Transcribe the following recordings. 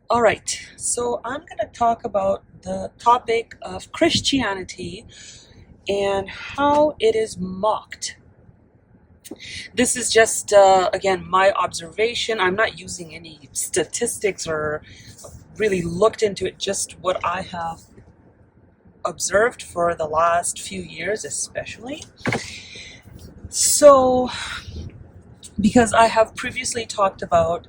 All right, so I'm going to talk about the topic of Christianity and how it is mocked. This is just, again, my observation. I'm not using any statistics or really looked into it, just what I have observed for the last few years, especially. So, because I have previously talked about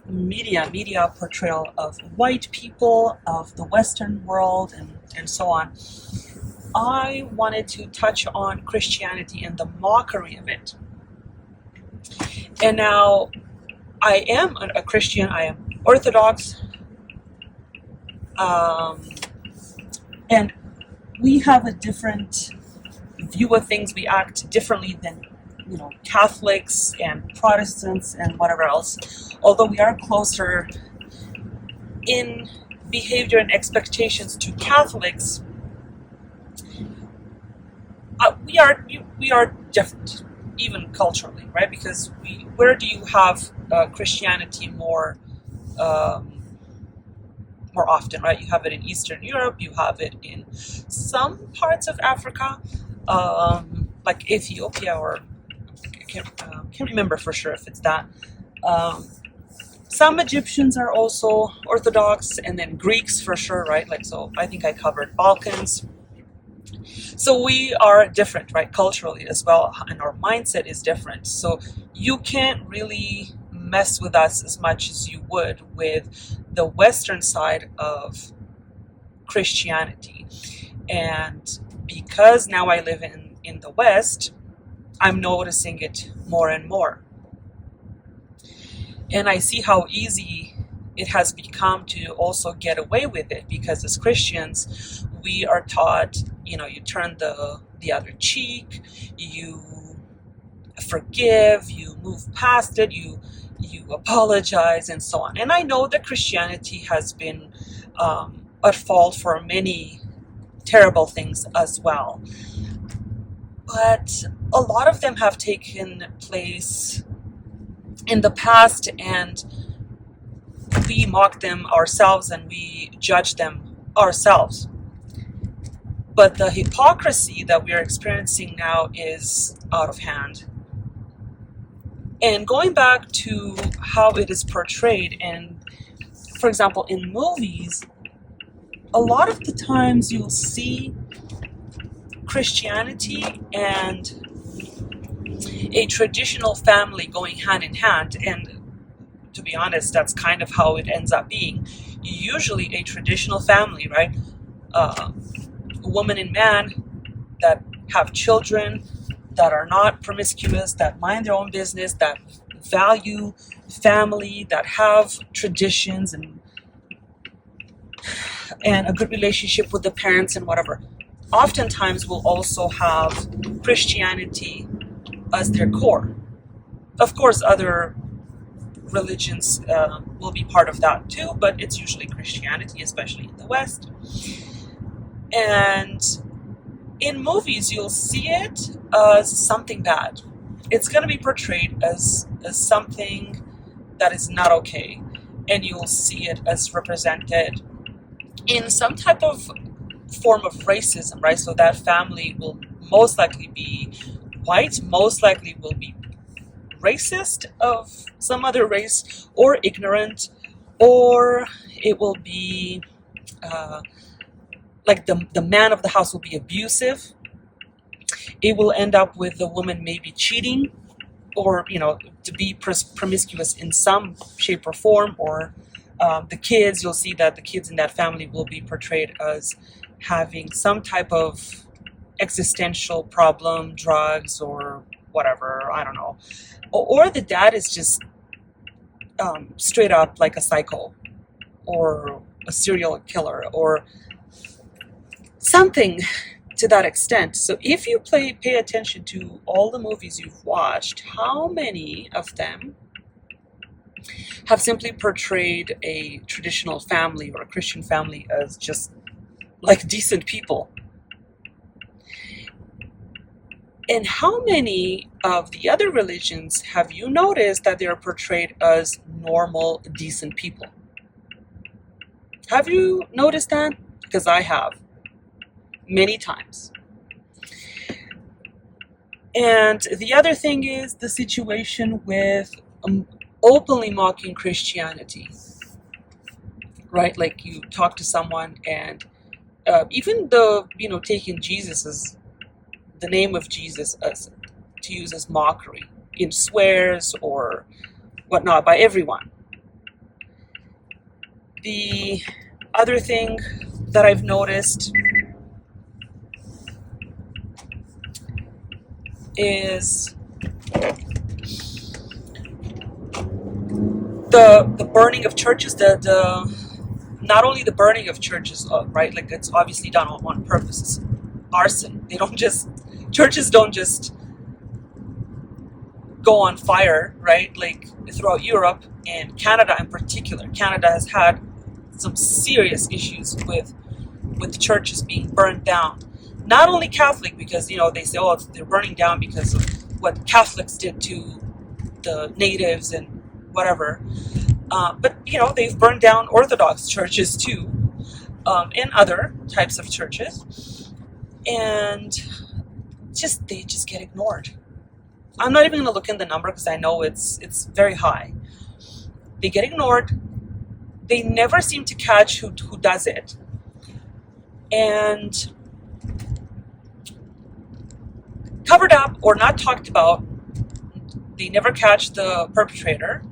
media portrayal of white people, of the Western world, and so on. I wanted to touch on Christianity and the mockery of it. And now I am a Christian, I am Orthodox, um, and we have a different view of things. We act differently than Catholics and Protestants and whatever else. Although we are closer in behavior and expectations to Catholics, we are different, even culturally, right? Because where do you have Christianity um, more often, right? You have it in Eastern Europe, you have it in some parts of Africa, like Ethiopia, or can't remember for sure if it's that. Um, some Egyptians are also Orthodox, and then Greeks for sure, right? Like, so I think I covered Balkans. So we are different, right, culturally as well, and our mindset is different. So you can't really mess with us as much as you would with the Western side of Christianity. And because now I live in the West, I'm noticing it more and more. And I see how easy it has become to also get away with it, because as Christians, we are taught, you turn the other cheek, you forgive, you move past it, you apologize, and so on. And I know that Christianity has been at fault for many terrible things as well, but a lot of them have taken place in the past, and we mock them ourselves and we judge them ourselves. But the hypocrisy that we are experiencing now is out of hand. And going back to how it is portrayed, and for example, in movies, a lot of the times you'll see Christianity and a traditional family going hand in hand. And to be honest, that's kind of how it ends up being. Usually a traditional family, right? A woman and man that have children, that are not promiscuous, that mind their own business, that value family, that have traditions and a good relationship with the parents and whatever. Oftentimes will also have Christianity as their core. Of course, other religions will be part of that too, but it's usually Christianity, especially in the West. And in movies, you'll see it as something bad. It's going to be portrayed as something that is not okay, and you'll see it as represented in some type of form of racism, right? So that family will most likely be white, most likely will be racist of some other race, or ignorant, or it will be like the man of the house will be abusive. It will end up with the woman maybe cheating, or to be promiscuous in some shape or form, or the kids, you'll see that the kids in that family will be portrayed as having some type of existential problem, drugs or whatever, I don't know. Or the dad is just straight up like a psycho, or a serial killer, or something to that extent. So if you pay attention to all the movies you've watched, how many of them have simply portrayed a traditional family or a Christian family as just like decent people? And how many of the other religions have you noticed that they are portrayed as normal, decent people? Have you noticed that? Because I have, many times. And the other thing is the situation with openly mocking Christianity, right? Like you talk to someone and even the, taking Jesus as the name of Jesus as to use as mockery in swears or whatnot by everyone. The other thing that I've noticed is the burning of churches. The not only the burning of churches, right? Like it's obviously done on purpose. It's arson. Churches don't just go on fire, right? Like throughout Europe and Canada in particular. Canada has had some serious issues with churches being burned down. Not only Catholic, because they say, oh, they're burning down because of what Catholics did to the natives and whatever. But they've burned down Orthodox churches too, and other types of churches, and they just get ignored. I'm not even going to look in the number because I know it's very high. They get ignored. They never seem to catch who does it, and covered up or not talked about. They never catch the perpetrator.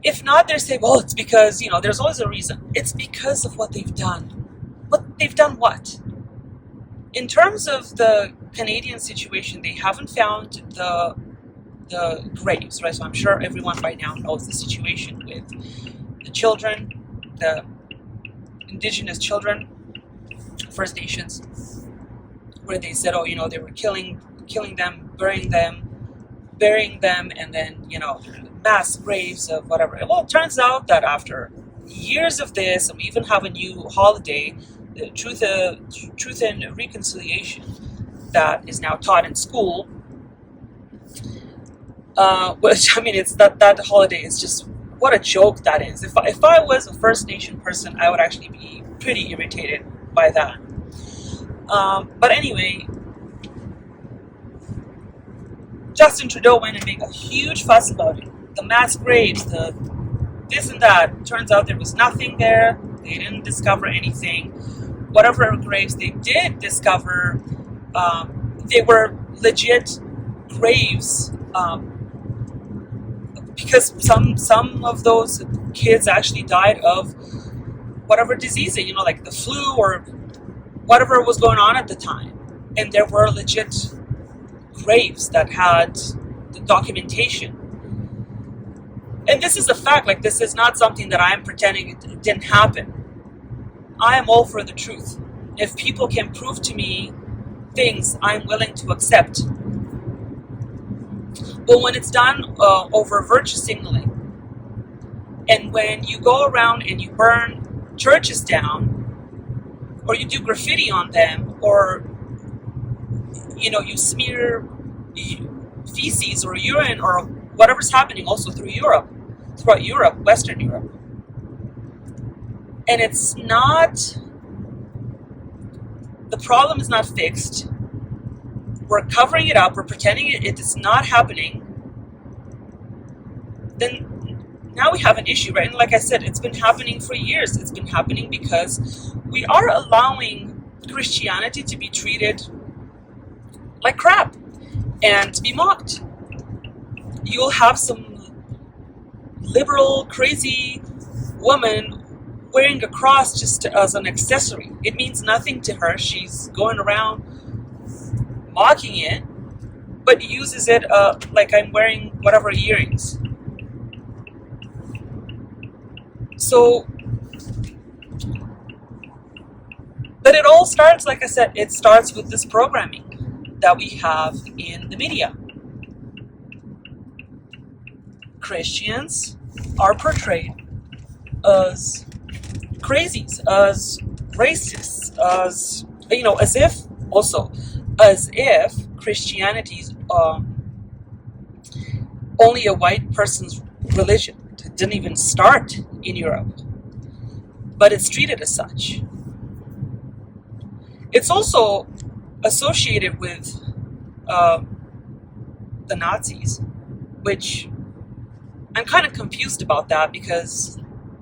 If not, they say, well, it's because, there's always a reason. It's because of what they've done. But they've done what? In terms of the Canadian situation, they haven't found the graves, right? So I'm sure everyone by now knows the situation with the children, the Indigenous children, First Nations, where they said, oh, they were killing them, burying them, and then, mass graves of whatever. Well, it turns out that after years of this, and we even have a new holiday, the Truth and Reconciliation, that is now taught in school, which, it's that holiday is just, what a joke that is. If I was a First Nation person, I would actually be pretty irritated by that. But anyway, Justin Trudeau went and made a huge fuss about it. The mass graves, the this and that. Turns out there was nothing there. They didn't discover anything. Whatever graves they did discover, they were legit graves, because some of those kids actually died of whatever disease, like the flu or whatever was going on at the time. And there were legit graves that had the documentation. And this is a fact. Like, this is not something that I'm pretending it didn't happen. I am all for the truth. If people can prove to me things, I'm willing to accept. But when it's done over virtue signaling, and when you go around and you burn churches down, or you do graffiti on them, or you smear feces or urine or whatever's happening also throughout Europe, Western Europe. And it's not, the problem is not fixed. We're covering it up, we're pretending it is not happening. Then now we have an issue, right? And like I said, it's been happening for years. It's been happening because we are allowing Christianity to be treated like crap and to be mocked. You'll have some liberal, crazy woman wearing a cross just as an accessory. It means nothing to her. She's going around mocking it, but uses it like I'm wearing whatever earrings. So, but it all starts, like I said, it starts with this programming that we have in the media. Christians are portrayed as crazies, as racists, as if Christianity is only a white person's religion. It didn't even start in Europe. but it's treated as such. It's also associated with uh, the Nazis, which I'm kind of confused about that, because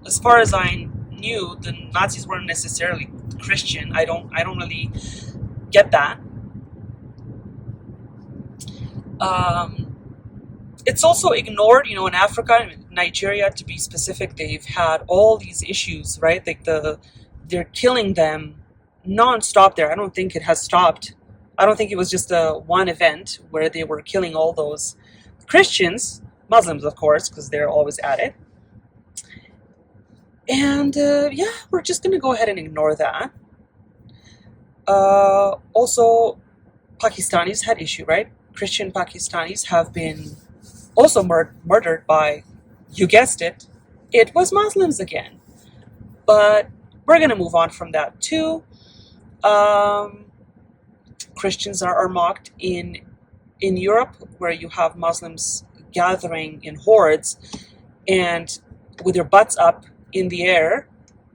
as far as I knew, the Nazis weren't necessarily Christian. I don't really get that. It's also ignored, in Africa, in Nigeria to be specific. They've had all these issues, right? Like they're killing them non-stop there. I don't think it has stopped. I don't think it was just a one event where they were killing all those Christians, Muslims, of course, because they're always at it. And yeah, we're just going to go ahead and ignore that. Also, Pakistanis had issue, right? Christian Pakistanis have been also murdered by, you guessed it was Muslims again. But we're going to move on from that too. Christians are mocked in Europe, where you have Muslims gathering in hordes and with their butts up in the air,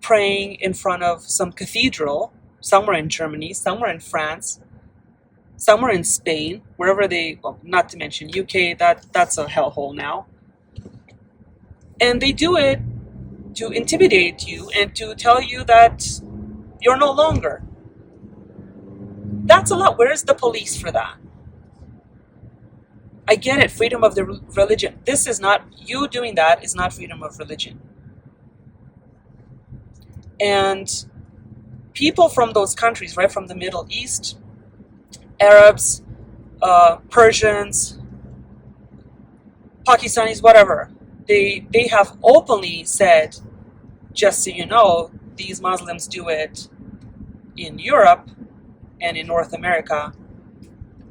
praying in front of some cathedral, somewhere in Germany, somewhere in France, somewhere in Spain, wherever not to mention UK, that's a hellhole now. And they do it to intimidate you and to tell you that you're no longer. That's a lot. Where is the police for that? I get it, freedom of the religion. This is not, you doing that is not freedom of religion. And people from those countries, right, from the Middle East, Arabs, Persians, Pakistanis, whatever, they have openly said, just so you know, these Muslims do it in Europe and in North America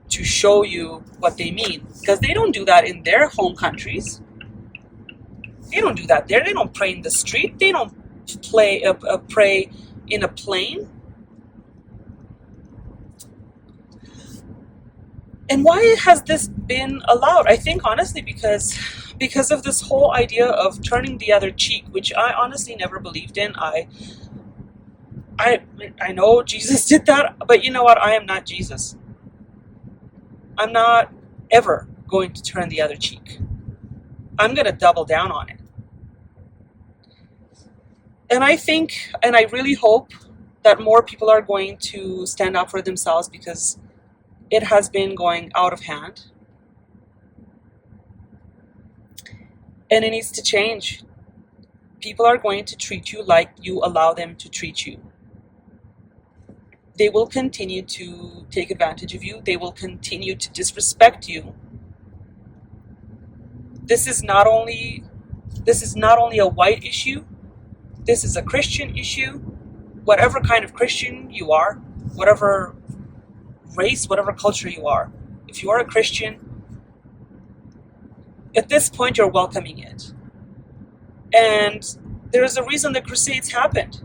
to show you what they mean. Because they don't do that in their home countries. They don't do that there. They don't pray in the street. They don't pray in a plane. And why has this been allowed? I think honestly because of this whole idea of turning the other cheek, which I honestly never believed in. I know Jesus did that, but you know what? I am not Jesus. I'm not ever going to turn the other cheek. I'm going to double down on it. And I think, and I really hope that more people are going to stand up for themselves, because it has been going out of hand. And it needs to change. People are going to treat you like you allow them to treat you. They will continue to take advantage of you. They will continue to disrespect you. This is not only a white issue. This is a Christian issue. Whatever kind of Christian you are, whatever race, whatever culture you are, if you are a Christian, at this point you're welcoming it. And there is a reason the Crusades happened.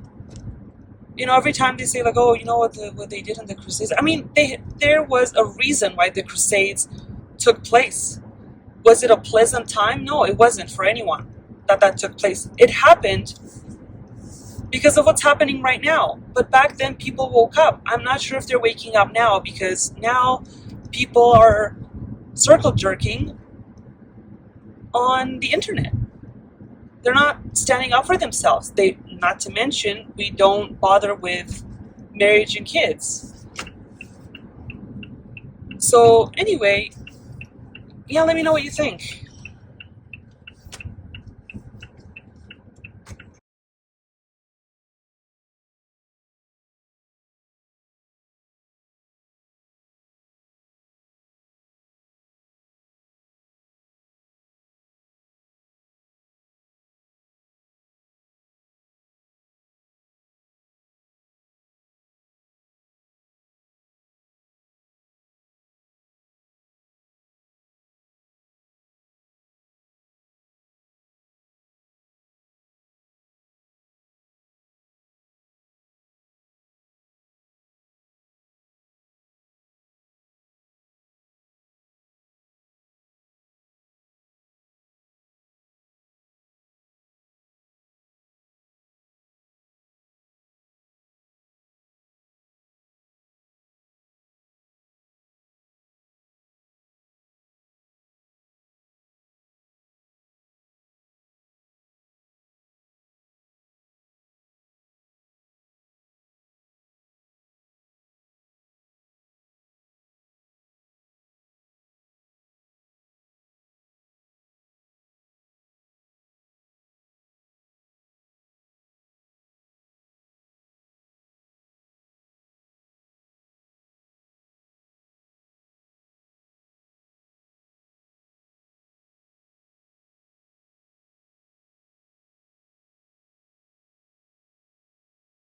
Every time they say, like, oh, you know what they did in the Crusades. I mean, there was a reason why the Crusades took place. Was it a pleasant time? No, it wasn't for anyone that took place. It happened because of what's happening right now. But back then, people woke up. I'm not sure if they're waking up now, because now people are circle jerking on the internet. They're not standing up for themselves. Not to mention, we don't bother with marriage and kids. So anyway, yeah, let me know what you think.